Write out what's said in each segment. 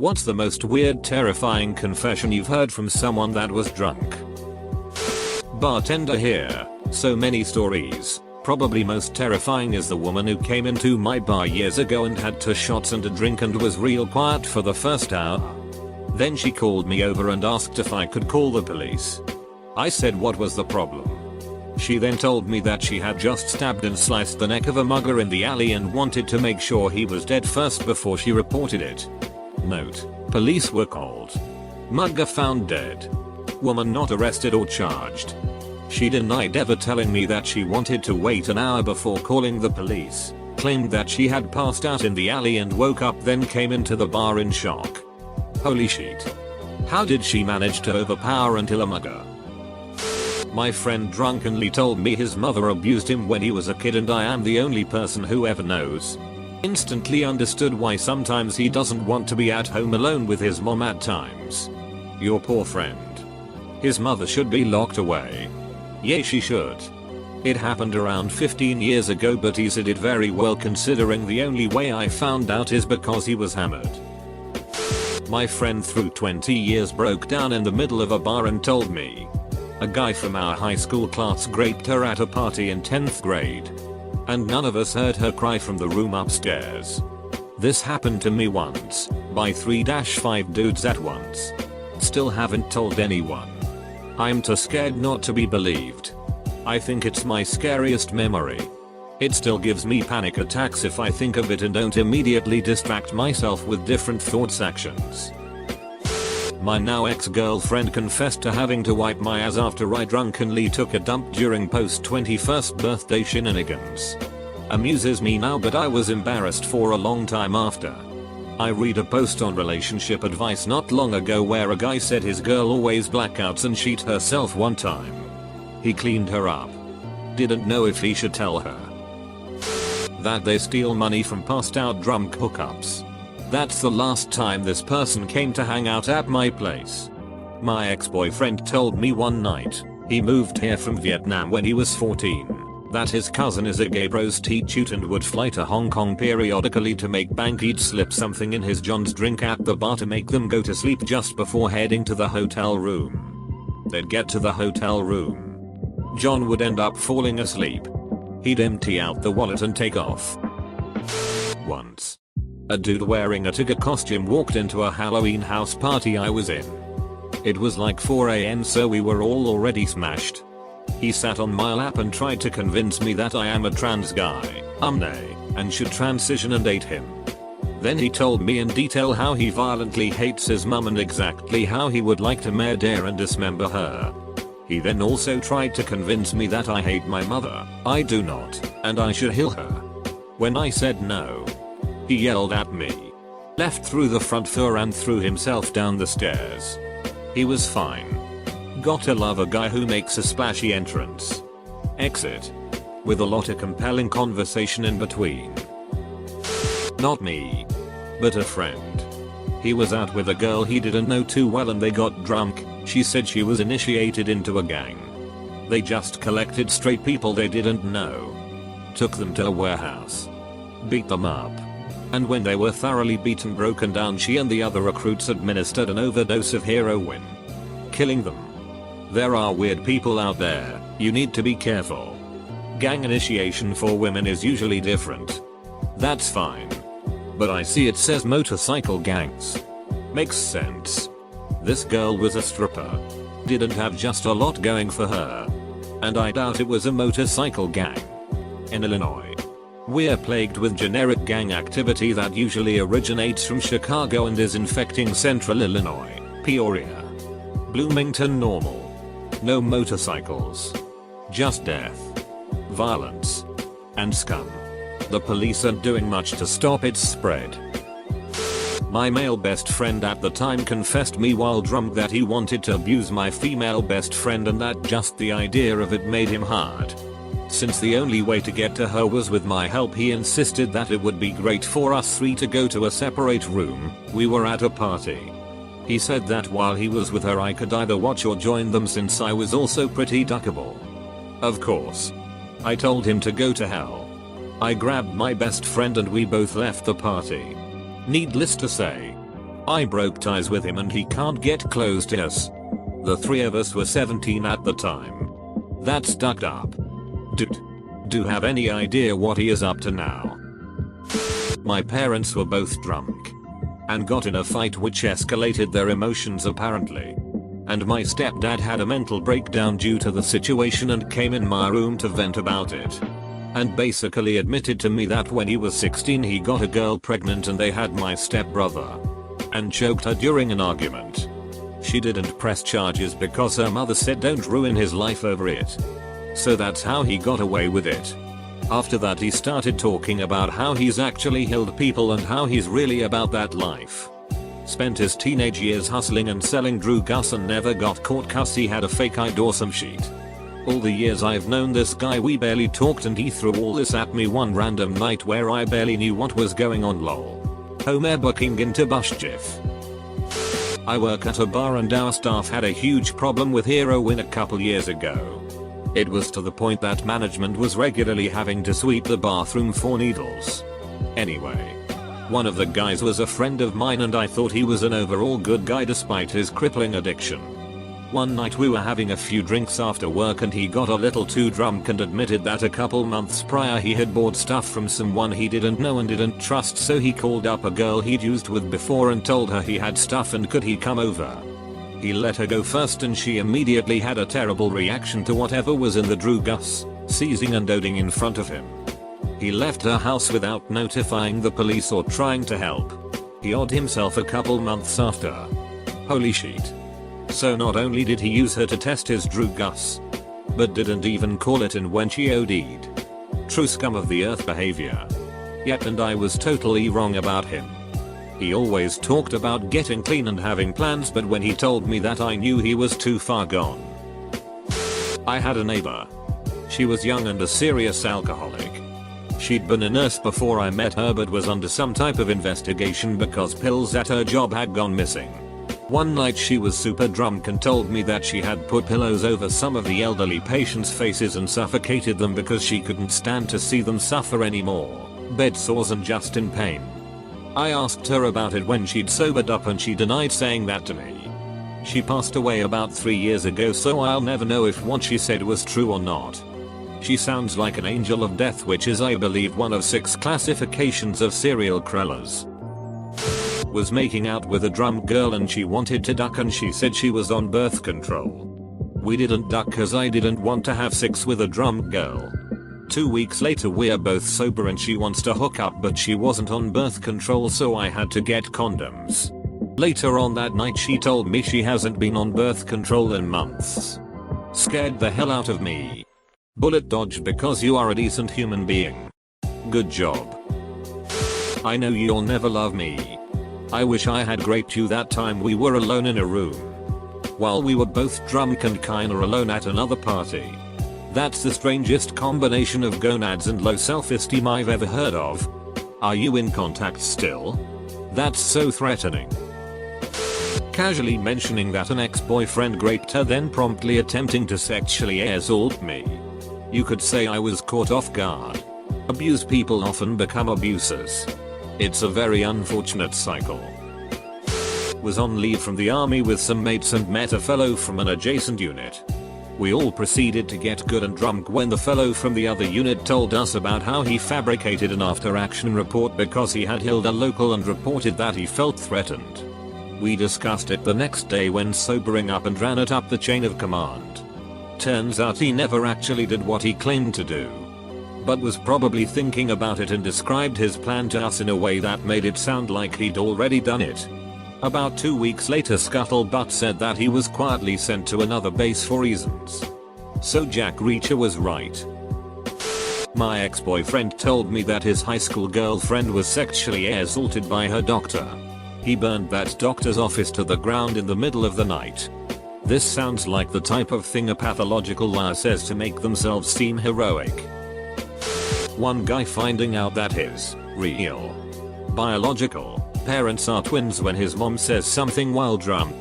What's the most weird, terrifying confession you've heard from someone that was drunk? Bartender here. So many stories. Probably most terrifying is the woman who came into my bar years ago and had 2 shots and a drink and was real quiet for the first hour. Then she called me over and asked if I could call the police. I said what was the problem. She then told me that she had just stabbed and sliced the neck of a mugger in the alley and wanted to make sure he was dead first before she reported it. Note: police were called. Mugger found dead. Woman not arrested or charged. She denied ever telling me that she wanted to wait an hour before calling the police, claimed that she had passed out in the alley and woke up, then came into the bar in shock. Holy shit. How did she manage to overpower and kill a mugger? My friend drunkenly told me his mother abused him when he was a kid, and I am the only person who ever knows. Instantly understood why sometimes he doesn't want to be at home alone with his mom at times. Your poor friend. His mother should be locked away. Yeah, she should. It happened around 15 years ago, but he said it very well considering the only way I found out is because he was hammered. My friend through 20 years broke down in the middle of a bar and told me. A guy from our high school class raped her at a party in 10th grade. And none of us heard her cry from the room upstairs. This happened to me once, by 3-5 dudes at once. Still haven't told anyone. I'm too scared not to be believed. I think it's my scariest memory. It still gives me panic attacks if I think of it and don't immediately distract myself with different thoughts actions. My now ex-girlfriend confessed to having to wipe my ass after I drunkenly took a dump during post-21st birthday shenanigans. Amuses me now, but I was embarrassed for a long time after. I read a post on relationship advice not long ago where a guy said his girl always blackouts and sheet herself one time. He cleaned her up. Didn't know if he should tell her that they steal money from passed out drunk hookups. That's the last time this person came to hang out at my place. My ex-boyfriend told me one night, he moved here from Vietnam when he was 14. That his cousin is a gay prostitute and would fly to Hong Kong periodically to make bank. He'd slip something in his John's drink at the bar to make them go to sleep just before heading to the hotel room. They'd get to the hotel room. John would end up falling asleep. He'd empty out the wallet and take off. Once, a dude wearing a tiger costume walked into a Halloween house party I was in. It was like 4 AM, so we were all already smashed. He sat on my lap and tried to convince me that I am a trans guy, and should transition and date him. Then he told me in detail how he violently hates his mum and exactly how he would like to murder and dismember her. He then also tried to convince me that I hate my mother, I do not, and I should heal her. When I said no, he yelled at me, left through the front door and threw himself down the stairs. He was fine. Gotta love a guy who makes a splashy entrance. Exit. With a lot of compelling conversation in between. Not me, but a friend. He was out with a girl he didn't know too well and they got drunk. She said she was initiated into a gang. They just collected straight people they didn't know. Took them to a warehouse. Beat them up. And when they were thoroughly beaten, broken down, she and the other recruits administered an overdose of heroin, killing them. There are weird people out there, you need to be careful. Gang initiation for women is usually different. That's fine. But I see it says motorcycle gangs. Makes sense. This girl was a stripper. Didn't have just a lot going for her. And I doubt it was a motorcycle gang. In Illinois, we're plagued with generic gang activity that usually originates from Chicago and is infecting central Illinois, Peoria, Bloomington. Normal. No motorcycles. Just death, violence, and scum. The police aren't doing much to stop its spread. My male best friend at the time confessed me while drunk that he wanted to abuse my female best friend and that just the idea of it made him hard. Since the only way to get to her was with my help, he insisted that it would be great for us 3 to go to a separate room. We were at a party. He said that while he was with her I could either watch or join them since I was also pretty duckable. Of course. I told him to go to hell. I grabbed my best friend and we both left the party. Needless to say, I broke ties with him and he can't get close to us. The three of us were 17 at the time. That's stuck up. Dude. Do you have any idea what he is up to now? My parents were both drunk and got in a fight which escalated their emotions apparently. And my stepdad had a mental breakdown due to the situation and came in my room to vent about it. And basically admitted to me that when he was 16 he got a girl pregnant and they had my stepbrother. And choked her during an argument. She didn't press charges because her mother said don't ruin his life over it. So that's how he got away with it. After that he started talking about how he's actually healed people and how he's really about that life. Spent his teenage years hustling and selling Drew Gus and never got caught cause he had a fake ID or some shit. All the years I've known this guy we barely talked and he threw all this at me one random night where I barely knew what was going on lol. Homer booking into Bushjiff. I work at a bar and our staff had a huge problem with heroin a couple years ago. It was to the point that management was regularly having to sweep the bathroom for needles. Anyway. One of the guys was a friend of mine and I thought he was an overall good guy despite his crippling addiction. One night we were having a few drinks after work and he got a little too drunk and admitted that a couple months prior he had bought stuff from someone he didn't know and didn't trust, so he called up a girl he'd used with before and told her he had stuff and could he come over. He let her go first and she immediately had a terrible reaction to whatever was in the Drew Gus, seizing and doting in front of him. He left her house without notifying the police or trying to help. He odded himself a couple months after. Holy shit. So not only did he use her to test his Drew Gus, but didn't even call it in when she OD'd. True scum of the earth behavior. Yet and I was totally wrong about him. He always talked about getting clean and having plans, but when he told me that I knew he was too far gone. I had a neighbor. She was young and a serious alcoholic. She'd been a nurse before I met her but was under some type of investigation because pills at her job had gone missing. One night she was super drunk and told me that she had put pillows over some of the elderly patients' faces and suffocated them because she couldn't stand to see them suffer anymore, bed sores and just in pain. I asked her about it when she'd sobered up and she denied saying that to me. She passed away about 3 years ago, so I'll never know if what she said was true or not. She sounds like an angel of death, which is I believe one of 6 classifications of serial killers. Was making out with a drunk girl and she wanted to duck and she said she was on birth control. We didn't duck cause I didn't want to have sex with a drunk girl. 2 weeks later we're both sober and she wants to hook up but she wasn't on birth control, so I had to get condoms. Later on that night she told me she hasn't been on birth control in months. Scared the hell out of me. Bullet dodge because you are a decent human being. Good job. I know you'll never love me. I wish I had raped you that time we were alone in a room. While we were both drunk and kinda alone at another party. That's the strangest combination of gonads and low self-esteem I've ever heard of. Are you in contact still? That's so threatening. Casually mentioning that an ex-boyfriend raped her, then promptly attempting to sexually assault me. You could say I was caught off guard. Abused people often become abusers. It's a very unfortunate cycle. Was on leave from the army with some mates and met a fellow from an adjacent unit. We all proceeded to get good and drunk when the fellow from the other unit told us about how he fabricated an after-action report because he had killed a local and reported that he felt threatened. We discussed it the next day when sobering up and ran it up the chain of command. Turns out he never actually did what he claimed to do, but was probably thinking about it and described his plan to us in a way that made it sound like he'd already done it. About 2 weeks later Scuttlebutt said that he was quietly sent to another base for reasons. So Jack Reacher was right. My ex-boyfriend told me that his high school girlfriend was sexually assaulted by her doctor. He burned that doctor's office to the ground in the middle of the night. This sounds like the type of thing a pathological liar says to make themselves seem heroic. One guy finding out that his real biological parents are twins when his mom says something while drunk.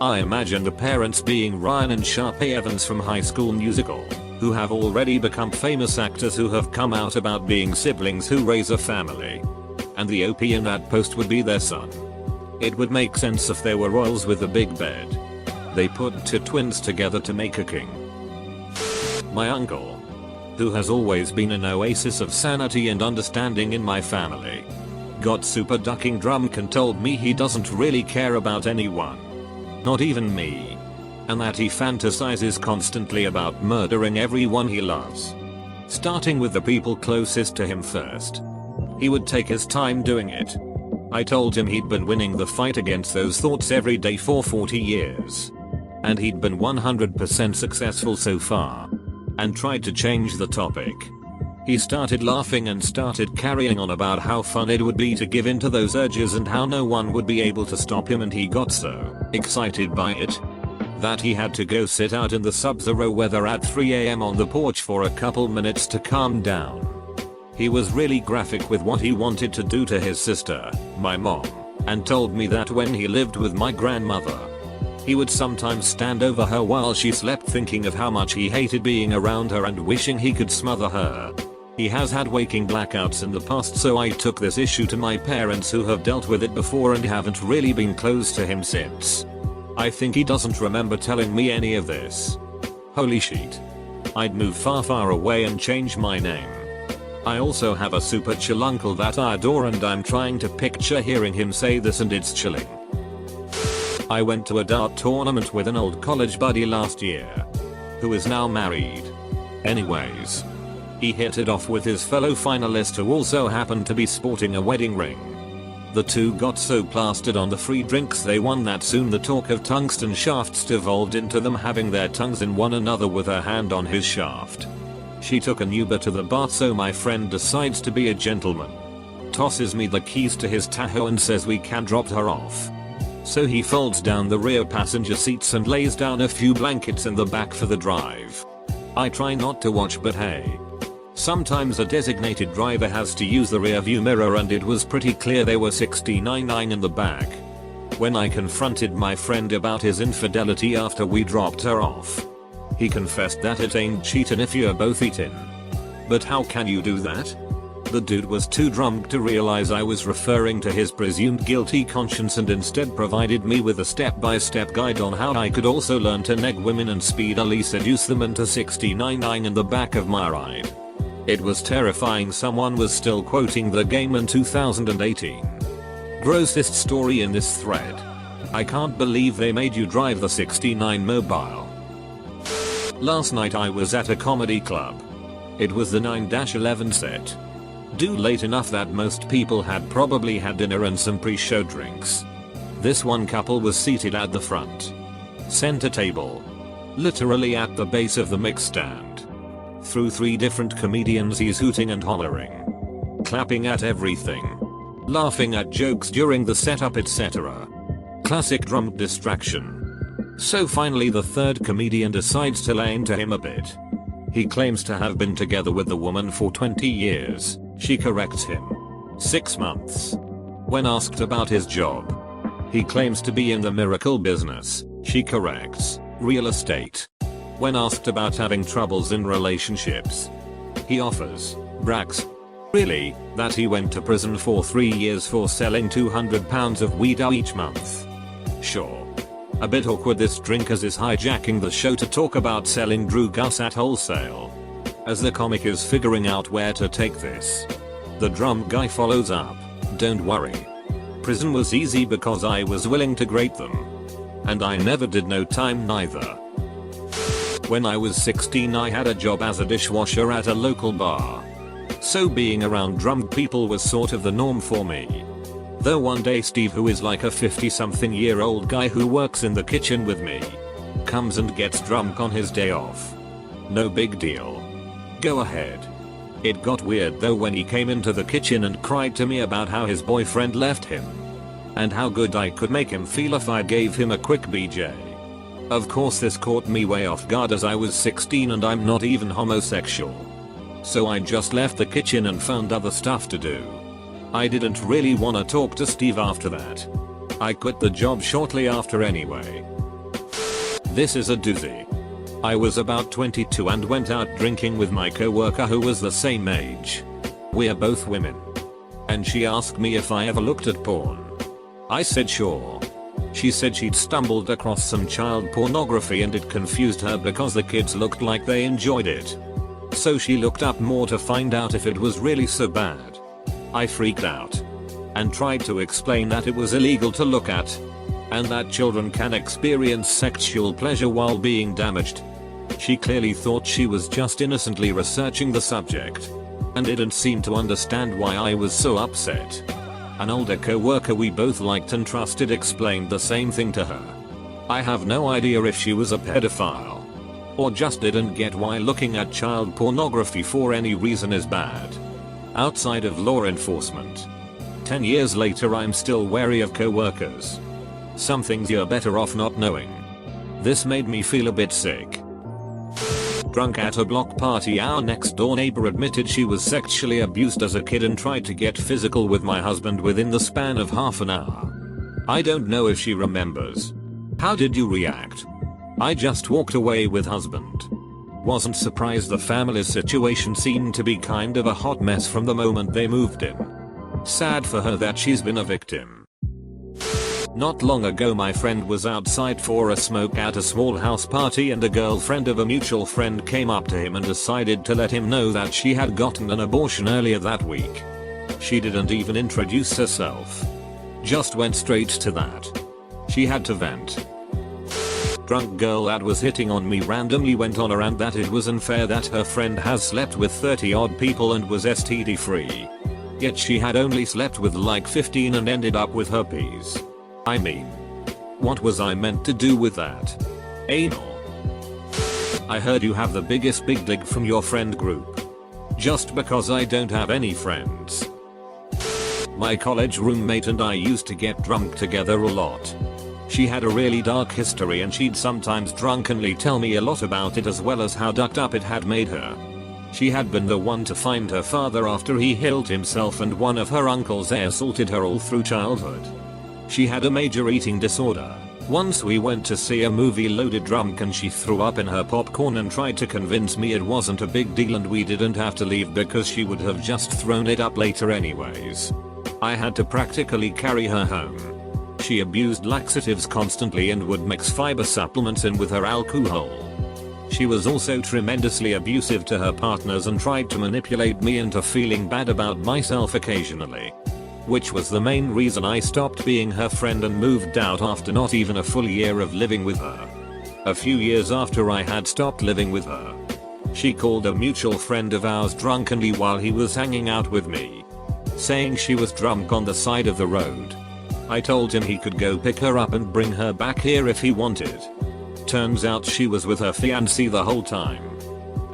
I imagine the parents being Ryan and Sharpay Evans from High School Musical, who have already become famous actors who have come out about being siblings who raise a family. And the OP in that post would be their son. It would make sense if they were royals with a big bed. They put two twins together to make a king. My uncle, who has always been an oasis of sanity and understanding in my family, got super ducking drunk and told me he doesn't really care about anyone. Not even me. And that he fantasizes constantly about murdering everyone he loves. Starting with the people closest to him first. He would take his time doing it. I told him he'd been winning the fight against those thoughts every day for 40 years. And he'd been 100% successful so far. And tried to change the topic. He started laughing and started carrying on about how fun it would be to give in to those urges and how no one would be able to stop him, and he got so excited by it that he had to go sit out in the sub-zero weather at 3 AM on the porch for a couple minutes to calm down. He was really graphic with what he wanted to do to his sister, my mom, and told me that when he lived with my grandmother, he would sometimes stand over her while she slept thinking of how much he hated being around her and wishing he could smother her. He has had waking blackouts in the past, so I took this issue to my parents, who have dealt with it before and haven't really been close to him since. I think he doesn't remember telling me any of this. Holy shit. I'd move far away and change my name. I also have a super chill uncle that I adore, and I'm trying to picture hearing him say this and it's chilling. I went to a dart tournament with an old college buddy last year, who is now married. Anyways, he hit it off with his fellow finalist, who also happened to be sporting a wedding ring. The two got so plastered on the free drinks they won that soon the talk of tungsten shafts devolved into them having their tongues in one another with her hand on his shaft. She took an Uber to the bar, so my friend decides to be a gentleman. Tosses me the keys to his Tahoe and says we can drop her off. So he folds down the rear passenger seats and lays down a few blankets in the back for the drive. I try not to watch, but hey. Sometimes a designated driver has to use the rear view mirror, and it was pretty clear they were 69.9 in the back. When I confronted my friend about his infidelity after we dropped her off, he confessed that it ain't cheatin' if you're both eatin'. But how can you do that? The dude was too drunk to realize I was referring to his presumed guilty conscience, and instead provided me with a step-by-step guide on how I could also learn to neg women and speedily seduce them into 69.9 in the back of my ride. It was terrifying. Someone was still quoting the game in 2018. Grossest story in this thread. I can't believe they made you drive the 69 mobile. Last night I was at a comedy club. It was the 9-11 set. Due late enough that most people had probably had dinner and some pre-show drinks. This one couple was seated at the front center table, literally at the base of the mix stand. Through 3 different comedians, he's hooting and hollering, clapping at everything, laughing at jokes during the setup, etc. Classic drunk distraction. So finally the third comedian decides to lay into him a bit. He claims to have been together with the woman for 20 years. She corrects him. 6 months. When asked about his job, he claims to be in the miracle business. She corrects, real estate. When asked about having troubles in relationships, he brags, really, that he went to prison for 3 years for selling 200 pounds of weed each month. Sure. A bit awkward this drinkers is hijacking the show to talk about selling drugs at wholesale. As the comic is figuring out where to take this, the drum guy follows up, don't worry. Prison was easy because I was willing to grate them. And I never did no time neither. When I was 16 I had a job as a dishwasher at a local bar. So being around drunk people was sort of the norm for me. Though one day Steve, who is like a 50-something-year-old guy who works in the kitchen with me, comes and gets drunk on his day off. No big deal. Go ahead. It got weird though when he came into the kitchen and cried to me about how his boyfriend left him. And how good I could make him feel if I gave him a quick BJ. Of course this caught me way off guard as I was 16 and I'm not even homosexual. So I just left the kitchen and found other stuff to do. I didn't really want to talk to Steve after that. I quit the job shortly after anyway. This is a doozy. I was about 22 and went out drinking with my coworker who was the same age. We're both women. And she asked me if I ever looked at porn. I said sure. She said she'd stumbled across some child pornography and it confused her because the kids looked like they enjoyed it. So she looked up more to find out if it was really so bad. I freaked out and tried to explain that it was illegal to look at and that children can experience sexual pleasure while being damaged. She clearly thought she was just innocently researching the subject and didn't seem to understand why I was so upset. An older co-worker we both liked and trusted explained the same thing to her. I have no idea if she was a pedophile or just didn't get why looking at child pornography for any reason is bad. Outside of law enforcement. 10 years later I'm still wary of co-workers. Some things you're better off not knowing. This made me feel a bit sick. Drunk at a block party, our next door neighbor admitted she was sexually abused as a kid and tried to get physical with my husband within the span of half an hour. I don't know if she remembers. How did you react? I just walked away with husband. Wasn't surprised. The family's situation seemed to be kind of a hot mess from the moment they moved in. Sad for her that she's been a victim. Not long ago my friend was outside for a smoke at a small house party and a girlfriend of a mutual friend came up to him and decided to let him know that she had gotten an abortion earlier that week. She didn't even introduce herself. Just went straight to that. She had to vent. Drunk girl that was hitting on me randomly went on a rant that it was unfair that her friend has slept with 30 odd people and was STD free. Yet she had only slept with like 15 and ended up with herpes. I mean, what was I meant to do with that? Anal. I heard you have the biggest big dick from your friend group. Just because I don't have any friends. My college roommate and I used to get drunk together a lot. She had a really dark history and she'd sometimes drunkenly tell me a lot about it as well as how ducked up it had made her. She had been the one to find her father after he killed himself and one of her uncles assaulted her all through childhood. She had a major eating disorder. Once we went to see a movie loaded drunk and she threw up in her popcorn and tried to convince me it wasn't a big deal and we didn't have to leave because she would have just thrown it up later anyways. I had to practically carry her home. She abused laxatives constantly and would mix fiber supplements in with her alcohol. She was also tremendously abusive to her partners and tried to manipulate me into feeling bad about myself occasionally. Which was the main reason I stopped being her friend and moved out after not even a full year of living with her. A few years after I had stopped living with her, she called a mutual friend of ours drunkenly while he was hanging out with me, saying she was drunk on the side of the road. I told him he could go pick her up and bring her back here if he wanted. Turns out she was with her fiancé the whole time.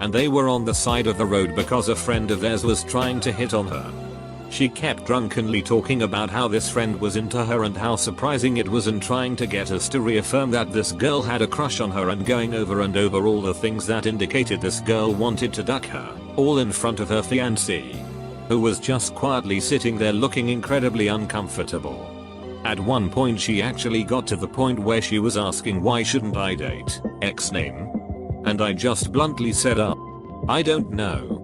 And they were on the side of the road because a friend of theirs was trying to hit on her. She kept drunkenly talking about how this friend was into her and how surprising it was and trying to get us to reaffirm that this girl had a crush on her and going over and over all the things that indicated this girl wanted to duck her, all in front of her fiancé, who was just quietly sitting there looking incredibly uncomfortable. At one point she actually got to the point where she was asking why shouldn't I date X name? And I just bluntly said I don't know.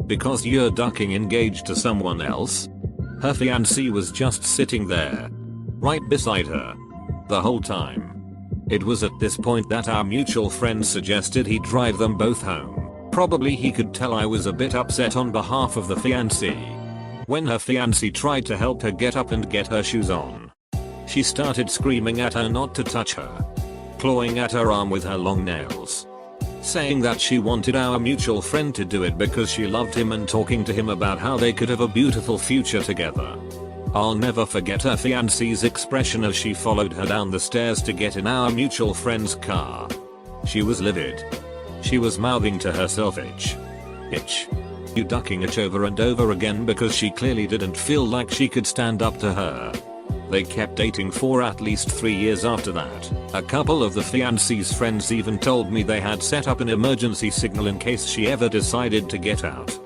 Because you're ducking engaged to someone else? Her fiancé was just sitting there, right beside her, the whole time. It was at this point that our mutual friend suggested he drive them both home. Probably he could tell I was a bit upset on behalf of the fiancé. When her fiancé tried to help her get up and get her shoes on, she started screaming at her not to touch her, clawing at her arm with her long nails, saying that she wanted our mutual friend to do it because she loved him and talking to him about how they could have a beautiful future together. I'll never forget her fiancé's expression as she followed her down the stairs to get in our mutual friend's car. She was livid. She was mouthing to herself itch. You ducking it over and over again because she clearly didn't feel like she could stand up to her. They kept dating for at least 3 years after that. A couple of the fiancé's friends even told me they had set up an emergency signal in case she ever decided to get out.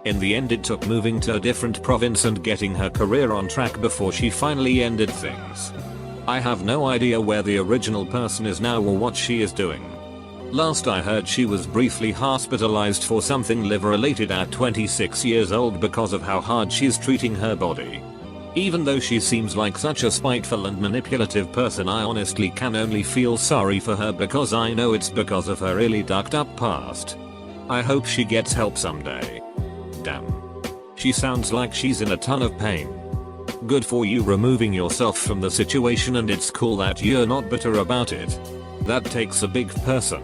In the end it took moving to a different province and getting her career on track before she finally ended things. I have no idea where the original person is now or what she is doing. Last I heard she was briefly hospitalized for something liver related at 26 years old because of how hard she's treating her body. Even though she seems like such a spiteful and manipulative person, I honestly can only feel sorry for her because I know it's because of her really ducked up past. I hope she gets help someday. Damn. She sounds like she's in a ton of pain. Good for you removing yourself from the situation, and it's cool that you're not bitter about it. That takes a big person.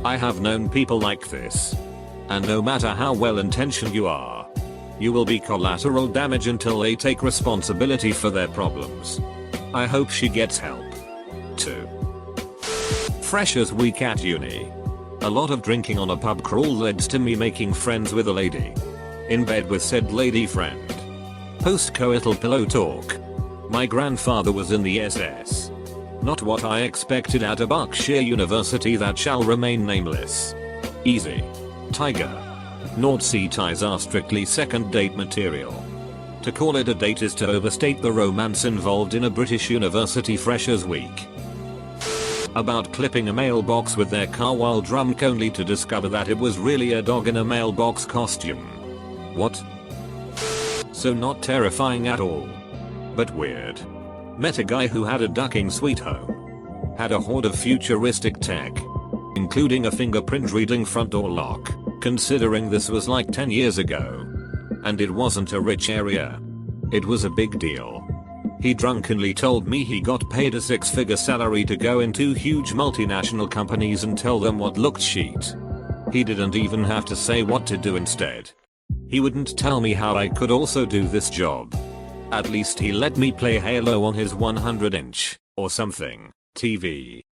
I have known people like this. And no matter how well intentioned you are, you will be collateral damage until they take responsibility for their problems. I hope she gets help. 2. Freshers week at uni. A lot of drinking on a pub crawl led to me making friends with a lady. In bed with said lady friend. Post-coital pillow talk. My grandfather was in the SS. Not what I expected at a Berkshire university that shall remain nameless. Easy. Tiger. North Sea ties are strictly second date material. To call it a date is to overstate the romance involved in a British university freshers week. About clipping a mailbox with their car while drunk only to discover that it was really a dog in a mailbox costume. What? So not terrifying at all. But weird. Met a guy who had a ducking sweet home. Had a horde of futuristic tech. Including a fingerprint reading front door lock. Considering this was like 10 years ago. And it wasn't a rich area. It was a big deal. He drunkenly told me he got paid a 6-figure salary to go into huge multinational companies and tell them what looked shit. He didn't even have to say what to do instead. He wouldn't tell me how I could also do this job. At least he let me play Halo on his 100-inch, or something, TV.